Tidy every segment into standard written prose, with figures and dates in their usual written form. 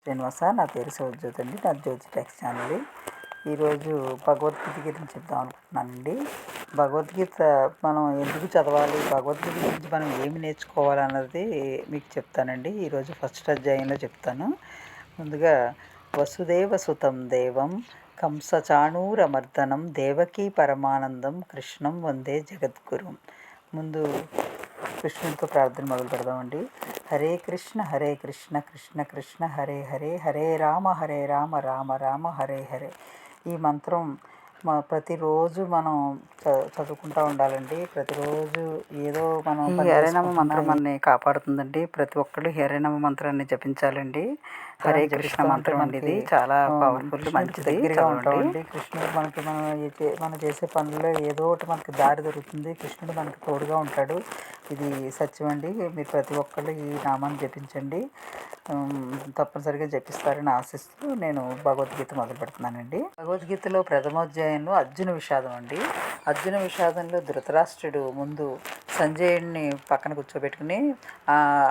శ్రీనివాస, నా పేరు శివజ్యోతి అండి. నా జ్యోతి టెక్స్ ఛానల్. ఈరోజు భగవద్గీత గురించి చెప్దాం అనుకుంటున్నానండి. భగవద్గీత మనం ఎందుకు చదవాలి, భగవద్గీత గురించి మనం ఏమి నేర్చుకోవాలన్నది మీకు చెప్తానండి. ఈరోజు ఫస్ట్ అధ్యాయంలో చెప్తాను. ముందుగా వసుదేవ సుతం దేవం కంసచాణూరమర్దనం దేవకీ పరమానందం కృష్ణం వందే జగద్గురుం. ముందు కృష్ణుడితో ప్రార్థన మొదలు పెడదామండి. హరే కృష్ణ కృష్ణ కృష్ణ హరే హరే, హరే రామ రామ రామ హరే హరే. ఈ మంత్రం ప్రతిరోజు మనం చదువుకుంటూ ఉండాలండి. ప్రతిరోజు ఏదో మనం హరేనామ మంత్రం మనని కాపాడుతుందండి. ప్రతి ఒక్కళ్ళు హరేనామ మంత్రాన్ని జపించాలండి. హరే కృష్ణ మంత్రం అండి, ఇది చాలా పవర్ఫుల్, మంచి దగ్గరగా ఉంటామండి. కృష్ణుడు మనకి మనం చేసే పనుల్లో ఏదో ఒకటి మనకి దారి దొరుకుతుంది. కృష్ణుడు మనకి తోడుగా ఉంటాడు. ఇది సత్యం అండి. మీరు ప్రతి ఒక్కళ్ళు ఈ నామాన్ని జపించండి. తప్పనిసరిగా జపిస్తారని ఆశిస్తూ నేను భగవద్గీత మొదలు పెడుతున్నానండి. భగవద్గీతలో ప్రథమోధ్యాయంలో అర్జున విషాదం అండి. అర్జున విషాదంలో ధృతరాష్ట్రుడు ముందు సంజయుడిని పక్కన కూర్చోబెట్టుకుని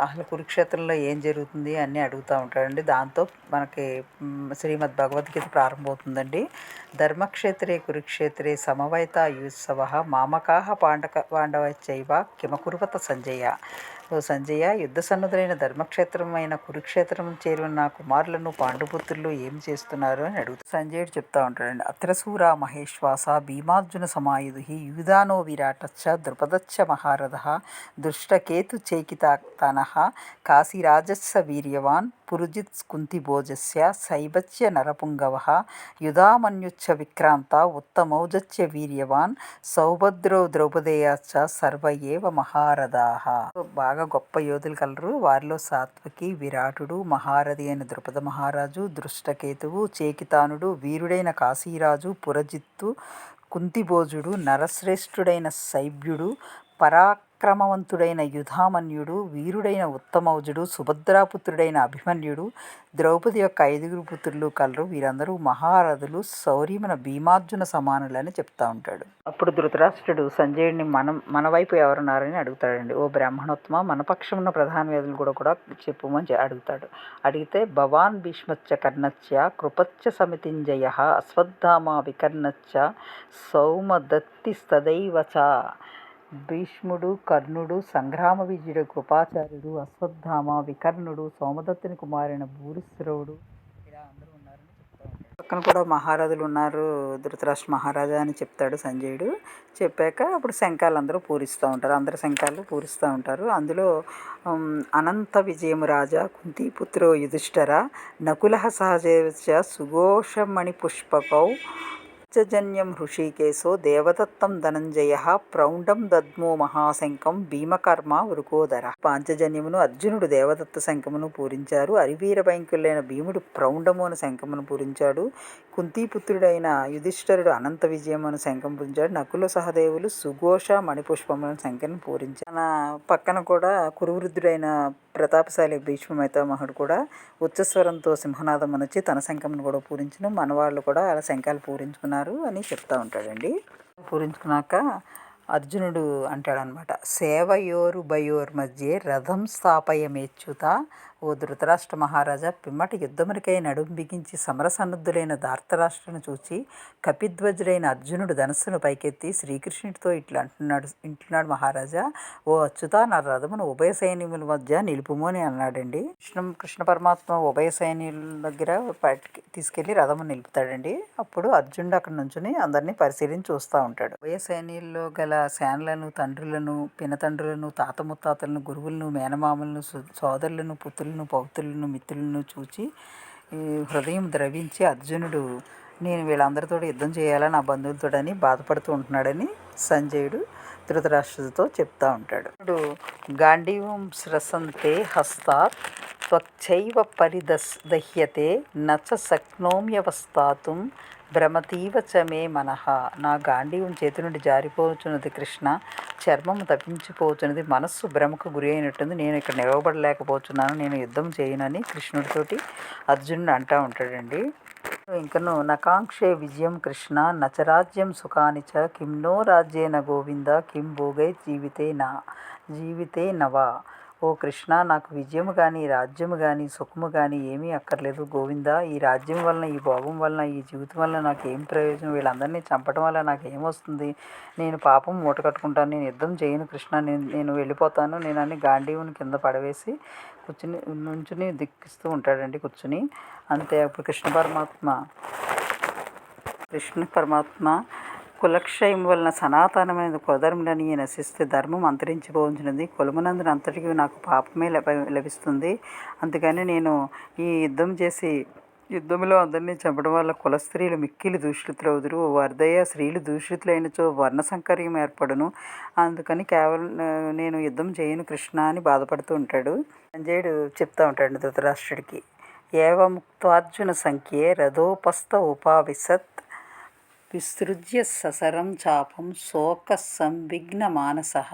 అసలు కురుక్షేత్రంలో ఏం జరుగుతుంది అన్నీ అడుగుతూ ఉంటాడండి. దాంతో మనకి శ్రీమద్ భగవద్గీత ప్రారంభమవుతుందండి. ధర్మక్షేత్రే కురుక్షేత్రే సమవైతాయుత్సవ మామకాహ పాండవైశ్చైవ కిమకుర్వత సంజయ. ఓ సంజయ, యుద్ధ సన్నుదులైన ధర్మక్షేత్రమైన కురుక్షేత్రం చేరిన నా కుమారులను పాండుపుత్రులు ఏం చేస్తున్నారు అని అడుగుతాడు. సంజయుడు చెప్తా ఉంటాడండి. అత్రసూర మహేశ్వాస భీమార్జున సమాయుధి యూదానో విరాటచ్చ ద్రుపదచ్చ మహారథ దుష్టకేతు చేకితానః కాశీరాజస్స వీర్యవాన్ పురుజిత్ కుంతిభోజస్య సైబత్య నరపుంగవ యుధామన్యుచ్చ విక్రాంత ఉత్తమౌజస్య వీర్యవాన్ సౌభద్రో ద్రౌపదేయాచ్చ సర్వ ఏవ మహారథాః. బాగా గొప్ప యోధులు కలరు. వారిలో సాత్వకి, విరాటుడు, మహారథి అయిన ద్రుపద మహారాజు, దృష్టకేతువు, చేకితానుడు, వీరుడైన కాశీరాజు పురజిత్తు, కుంతిభోజుడు, నరశ్రేష్ఠుడైన శైబ్యుడు, పరాక్రమవంతుడైన యుధామన్యుడు, వీరుడైన ఉత్తమౌజుడు, సుభద్రాపుత్రుడైన అభిమన్యుడు, ద్రౌపది యొక్క 5 పుత్రులు కలరు. వీరందరూ మహారథులు, శౌర్యమున భీమార్జున సమానులని చెప్తా ఉంటాడు. అప్పుడు ధృతరాష్ట్రుడు సంజయుడిని మన వైపు ఎవరున్నారని అడుగుతాడండి. ఓ బ్రాహ్మణోత్తమ, మన పక్షం ఉన్న ప్రధాన వేదులు కూడా చెప్పుమని అడుగుతాడు. అడిగితే భవాన్ భీష్మచ్చ కర్ణచ్చ కృపచ్చ సమితింజయ అశ్వత్థామ వికర్ణచ్చ సౌమదత్తిస్తదైవచ. భీష్ముడు, కర్ణుడు, సంగ్రామ విజయుడు కృపాచార్యుడు, అశ్వత్థామ, వికర్ణుడు, సోమదత్తుని కుమారైన భూరిశ్రవుడు, ఇలా అందరూ ఉన్నారని చెప్తా ఉంటాడు. పక్కన కూడా మహారాజులు ఉన్నారు ధృతరాష్ట్ర మహారాజా అని చెప్తాడు సంజయుడు. చెప్పాక అప్పుడు శంఖాలు అందరూ పూరిస్తూ ఉంటారు. అందరు శంఖాలు పూరిస్తూ ఉంటారు. అందులో అనంత విజయము రాజా కుంతిపుత్రో యుధిష్ఠర నకుల సహజేవచ సుఘోషమణి పుష్పకౌ జన్యం హృషికేశో దేవదత్తం ధనంజయ ప్రౌండం దద్మో మహాశంఖం భీమకర్మ వృకోదర. పాంచజన్యమును అర్జునుడు దేవదత్త శంఖమును పూరించారు. అరివీర భయంకులైన భీముడు ప్రౌండము అను శంఖమును పూరించాడు. కుంతిపుత్రుడైన యుధిష్ఠరుడు అనంత విజయమును శంఖం పూరించాడు. నకుల సహదేవులు సుఘోష మణిపుష్పములను శంఖను పూరించాడు. తన పక్కన కూడా కురువృద్ధుడైన ప్రతాపశాలి భీష్మమైతామహుడు కూడా ఉచ్చస్వరంతో సింహనాదం వచ్చి తన శంఖమును కూడా పూరించును. మనవాళ్ళు కూడా అలా శంఖాలు పూరించుకున్నారు అని చెప్తూ ఉంటాడండి. పూరించుకున్నాక అర్జునుడు అంటాడనమాట, సేవయోరు భయోర్ మధ్యే రథం స్థాపయమేచ్యుత. ఓ ధృతరాష్ట్ర మహారాజా, పిమ్మటి యుద్ధమునికై నడుం బిగించి సమరసన్నుద్ధులైన ధార్తరాష్ట్రను చూచి కపిధ్వజుడైన అర్జునుడు ధనస్సును పైకెత్తి శ్రీకృష్ణుడితో ఇంటున్నాడు మహారాజా, ఓ అచ్యుత, నా రథమును ఉభయ సైన్యముల మధ్య నిలుపుము అని అన్నాడండి. కృష్ణ పరమాత్మ ఉభయ సైన్యుల దగ్గర తీసుకెళ్లి రథము నిలుపుతాడండి. అప్పుడు అర్జునుడు అక్కడ నుంచుని అందరినీ పరిశీలించి చూస్తూ ఉంటాడు. ఉభయ సైన్యుల్లో గల సేనలను, తండ్రులను, పినతండ్రులను, తాత ముత్తాతలను, గురువులను, మేనమామలను, సోదరులను, పుత్రులను, పౌత్రులను, మిత్రులను చూచి హృదయం ద్రవించి అర్జునుడు నేను వీళ్ళందరితో యుద్ధం చేయాలా నా బంధువులతోడని బాధపడుతూ ఉంటున్నాడని సంజయుడు ధృతరాష్ట్రుడితో చెప్తా ఉంటాడు. ఇప్పుడు గాంధీవం స్రసంతే హస్తాత్ త్వచ్చైవ పరిదహ్యతే నచ శక్నోమ్యవస్థాతుం భ్రమతీవ చ మే మనః. నా గాంధీవం చేతి నుండి జారిపోచున్నది కృష్ణ, చర్మము తప్పించిపోతున్నది, మనస్సు భ్రమకు గురి అయినట్టుంది, నేను ఇక్కడ నిలవబడలేకపోతున్నాను, నేను యుద్ధం చేయనని కృష్ణుడితోటి అర్జునుడు అంటూ ఉంటాడండి. ఇంకను నకాంక్షే విజయం కృష్ణ నచరాజ్యం సుఖాని చ కిం నో రాజ్యేన గోవింద కిం భోగై జీవితే నవా. ఓ ఓ కృష్ణ, నాకు విజయము కానీ రాజ్యము కానీ సుఖము కానీ ఏమీ అక్కర్లేదు గోవిందా. ఈ రాజ్యం వలన, ఈ భోగం వలన, ఈ జీవితం వలన నాకు ఏం ప్రయోజనం? వీళ్ళందరినీ చంపడం వల్ల నాకు ఏమొస్తుంది? నేను పాపం మూట కట్టుకుంటాను, నేను యుద్ధం చేయను కృష్ణ, నేను వెళ్ళిపోతాను నేను అని గాంధీవుని కింద పడవేసి నుంచుని దిక్కిస్తూ ఉంటాడండి కూర్చుని. అంతే అప్పుడు కృష్ణ పరమాత్మ కులక్షయం వలన సనాతనమైన కులధర్ములని నశిస్తే ధర్మం అంతరించిపోవచ్చున్నది, కులమునందున అంతటికి నాకు పాపమే లభిస్తుంది. అందుకని నేను ఈ యుద్ధంలో అందరినీ చంపడం వల్ల కుల స్త్రీలు మిక్కిలి దూషితులవుదురు. వర్ధయ స్త్రీలు దూషితులైనచో వర్ణ సంకర్యం ఏర్పడును. అందుకని కేవలం నేను యుద్ధం చేయను కృష్ణ అని బాధపడుతూ ఉంటాడు. సంజయుడు చెప్తూ ఉంటాడు ధృతరాష్ట్రుడికి, ఏవముక్తార్జున సంఖ్యే రథోపస్థ ఉపావిశత్ విసృజ్య ససరం చాపం శోక సంవిఘ్న మానసః.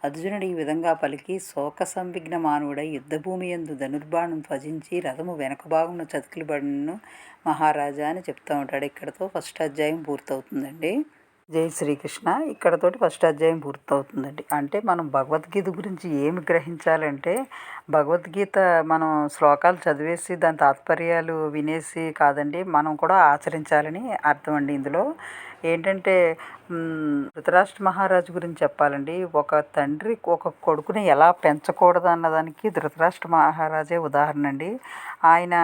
అర్జునుడు ఈ విధంగా పలికి శోక సంవిఘ్న మానవుడై యుద్ధభూమి యందు ధనుర్బాణం త్వజించి రథము వెనక భాగంలో చతికిలబడిను మహారాజా అని చెప్తూ ఉంటాడు. ఇక్కడతో ఫస్ట్ అధ్యాయం పూర్తవుతుందండి. జై శ్రీకృష్ణ. ఇక్కడతోటి ఫస్ట్ అధ్యాయం పూర్తవుతుందండి. అంటే మనం భగవద్గీత గురించి ఏమి గ్రహించాలంటే, భగవద్గీత మనం శ్లోకాలు చదివేసి దాని తాత్పర్యాలు వినేసి కాదండి, మనం కూడా ఆచరించాలని అర్థం అండి. ఇందులో ఏంటంటే ధృతరాష్ట్ర మహారాజు గురించి చెప్పాలండి. ఒక తండ్రి ఒక కొడుకుని ఎలా పెంచకూడదు అన్నదానికి ధృతరాష్ట్ర మహారాజే ఉదాహరణ అండి. ఆయన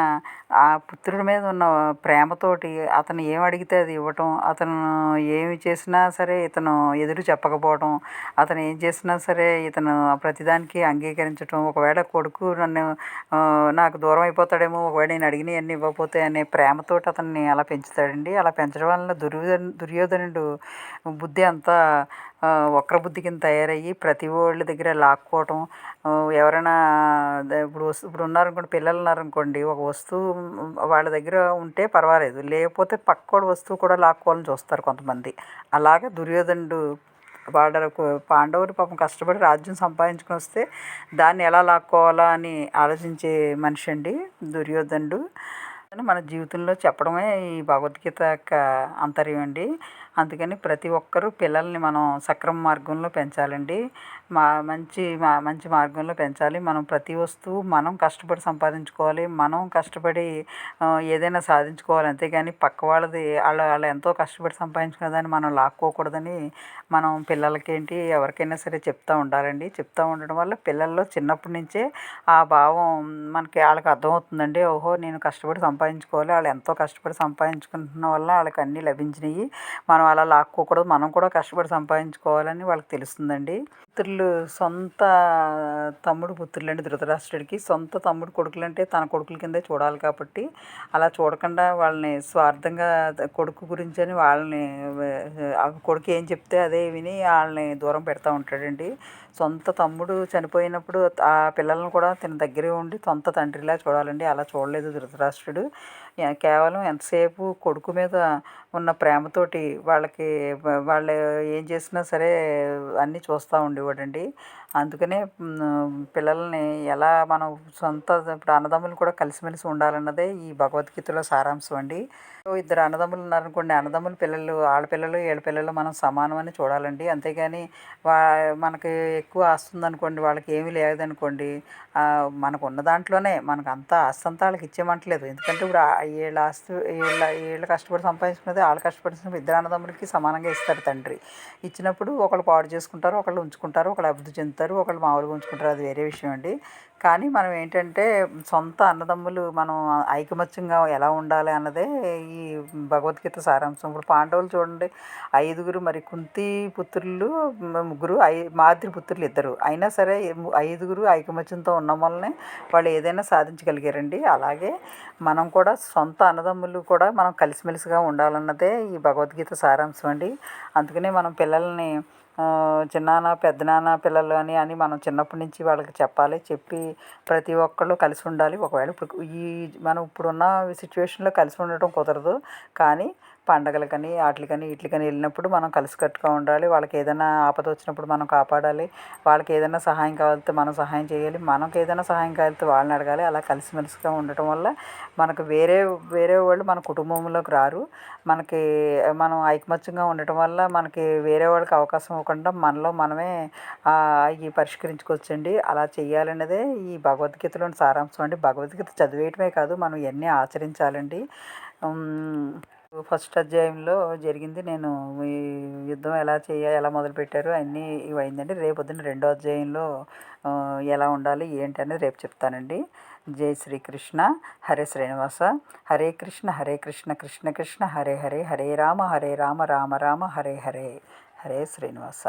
ఆ పుత్రుడి మీద ఉన్న ప్రేమతోటి అతను ఏం అడిగితే అది ఇవ్వటం, అతను ఏమి చేసినా సరే ఇతను ఎదురు చెప్పకపోవడం, అతను ఏం చేసినా సరే ఇతను ప్రతిదానికి అంగీకరించడం, ఒకవేళ కొడుకు నాకు దూరం అయిపోతాడేమో ఒకవేళ నేను అడిగినవన్నీ ఇవ్వకపోతే అనే ప్రేమతోటి అతన్ని అలా పెంచుతాడండి. అలా పెంచడం వల్ల దుర్యోధనుడు బుద్ధి అంతా వక్ర బుద్ధి కింద తయారయ్యి ప్రతి వాళ్ళ దగ్గర లాక్కోవటం. ఎవరైనా ఇప్పుడు ఉన్నారనుకోండి, పిల్లలు ఉన్నారనుకోండి, ఒక వస్తువు వాళ్ళ దగ్గర ఉంటే పర్వాలేదు, లేకపోతే పక్కోడి వస్తువు కూడా లాక్కోవాలని చూస్తారు కొంతమంది. అలాగే దుర్యోధనుడు వాళ్ళకు పాండవులు పాపం కష్టపడి రాజ్యం సంపాదించుకొని వస్తే దాన్ని ఎలా లాక్కోవాలా అని ఆలోచించే మనిషి అండి దుర్యోధనుడు. మన జీవితంలో చెప్పడమే ఈ భగవద్గీత యొక్క అంతర్యం అండి. అందుకని ప్రతి ఒక్కరూ పిల్లల్ని మనం సక్రమ మార్గంలో పెంచాలండి. మంచి మార్గంలో పెంచాలి. మనం ప్రతి వస్తువు మనం కష్టపడి సంపాదించుకోవాలి, మనం కష్టపడి ఏదైనా సాధించుకోవాలి. అంతేగాని పక్క వాళ్ళది వాళ్ళు ఎంతో కష్టపడి సంపాదించుకునే దాన్ని మనం లాక్కోకూడదని మనం పిల్లలకి ఎవరికైనా సరే చెప్తూ ఉండాలండి. చెప్తూ ఉండడం వల్ల పిల్లల్లో చిన్నప్పటి నుంచే ఆ భావం వాళ్ళకి అర్థమవుతుందండి. ఓహో, నేను కష్టపడి సంపాదించుకోవాలి, వాళ్ళు ఎంతో కష్టపడి సంపాదించుకుంటున్న వల్ల వాళ్ళకి అన్నీ లభించినాయి, మనం అలా లాక్కోకూడదు, మనం కూడా కష్టపడి సంపాదించుకోవాలని వాళ్ళకి తెలుస్తుందండి. సొంత తమ్ముడు పుత్రులు అండి ధృతరాష్ట్రుడికి. సొంత తమ్ముడు కొడుకులు అంటే తన కొడుకుల కిందే చూడాలి కాబట్టి అలా చూడకుండా వాళ్ళని స్వార్థంగా కొడుకు గురించి అని వాళ్ళని కొడుకు ఏం చెప్తే అదే విని వాళ్ళని దూరం పెడతా ఉంటాడండి. సొంత తమ్ముడు చనిపోయినప్పుడు ఆ పిల్లలను కూడా తన దగ్గరే ఉండి సొంత తండ్రిలా చూడాలండి. అలా చూడలేదు ధృతరాష్ట్రుడు. కేవలం ఎంతసేపు కొడుకు మీద ఉన్న ప్రేమతోటి వాళ్ళు ఏం చేసినా సరే అన్నీ చూస్తూ ఉండేవాడండి. అందుకనే పిల్లల్ని ఎలా మనం ఇప్పుడు అన్నదమ్ములు కూడా కలిసిమెలిసి ఉండాలన్నదే ఈ భగవద్గీతలో సారాంశం అండి. ఇద్దరు అన్నదమ్ములు ఉన్నారనుకోండి, అన్నదమ్ముల పిల్లలు ఆడపిల్లలు ఏడుపిల్లలు మనం సమానం అని చూడాలండి. అంతేగాని మనకి ఎక్కువ ఆస్తి ఉందనుకోండి, వాళ్ళకి ఏమీ లేదనుకోండి, మనకు ఉన్న దాంట్లోనే మనకు అంతా ఆస్తి అంతా వాళ్ళకి ఇచ్చేయమంటలేదు. ఎందుకంటే ఇప్పుడు వీళ్ళ ఆస్తి వీళ్ళు కష్టపడి సంపాదించుకున్నది వాళ్ళు కష్టపడి ఇద్దరు అన్నదమ్ములకి సమానంగా ఇస్తారు తండ్రి. ఇచ్చినప్పుడు ఒకళ్ళు పాడు చేసుకుంటారు, ఒకళ్ళు ఉంచుకుంటారు, ఒకళ్ళు అభివృద్ధి చెందుతారు, ఒకళ్ళు మామూలుగా ఉంచుకుంటారు, అది వేరే విషయం అండి. కానీ మనం ఏంటంటే సొంత అన్నదమ్ములు మనం ఐకమత్యంగా ఎలా ఉండాలి అన్నదే ఈ భగవద్గీత సారాంశం. ఇప్పుడు పాండవులు చూడండి, 5 మరి కుంతి పుత్రులు 3, మాద్రి పుత్రులు 2, అయినా సరే 5 ఐకమత్యంతో ఉండడం వల్లనే వాళ్ళు ఏదైనా సాధించగలిగారండి. అలాగే మనం కూడా సొంత అన్నదమ్ములు కూడా మనం కలిసిమెలిసిగా ఉండాలన్నదే ఈ భగవద్గీత సారాంశం అండి. అందుకనే మనం పిల్లల్ని చిన్నాన్న పెద్దనాన్న పిల్లలు అని మనం చిన్నప్పటి నుంచి వాళ్ళకి చెప్పాలి. చెప్పి ప్రతి ఒక్కళ్ళు కలిసి ఉండాలి. ఒకవేళ మనం ఇప్పుడున్న సిచ్యువేషన్లో కలిసి ఉండటం కుదరదు, కానీ పండగలకని వాటికని వీటికని వెళ్ళినప్పుడు మనం కలిసికట్టుగా ఉండాలి. వాళ్ళకి ఏదైనా ఆపద వచ్చినప్పుడు మనం కాపాడాలి. వాళ్ళకి ఏదైనా సహాయం కావాలితే మనం సహాయం చేయాలి. మనకు ఏదైనా సహాయం కావాలితే వాళ్ళని అడగాలి. అలా కలిసిమెలిసిగా ఉండటం వల్ల మనకు వేరే వేరే వాళ్ళు మన కుటుంబంలోకి రారు. మనకి మనం ఐకమత్యంగా ఉండటం వల్ల మనకి వేరే వాళ్ళకి అవకాశం ఇవ్వకుండా మనలో మనమే అవి పరిష్కరించుకోవచ్చండి. అలా చేయాలన్నదే ఈ భగవద్గీతలోని సారాంశం అండి. భగవద్గీత చదివేయటమే కాదు, మనం ఇవన్నీ ఆచరించాలండి. ఫస్ట్ అధ్యాయంలో జరిగింది నేను ఈ యుద్ధం ఎలా చేయాలి, ఎలా మొదలుపెట్టారు అన్నీ ఇవి అయిందండి. రేపు పొద్దున్న రెండో అధ్యాయంలో ఎలా ఉండాలి ఏంటి అనేది రేపు చెప్తానండి. జై శ్రీకృష్ణ. హరే శ్రీనివాస. హరే కృష్ణ కృష్ణ కృష్ణ హరే హరే, హరే రామ రామ రామ హరే హరే. హరే శ్రీనివాస.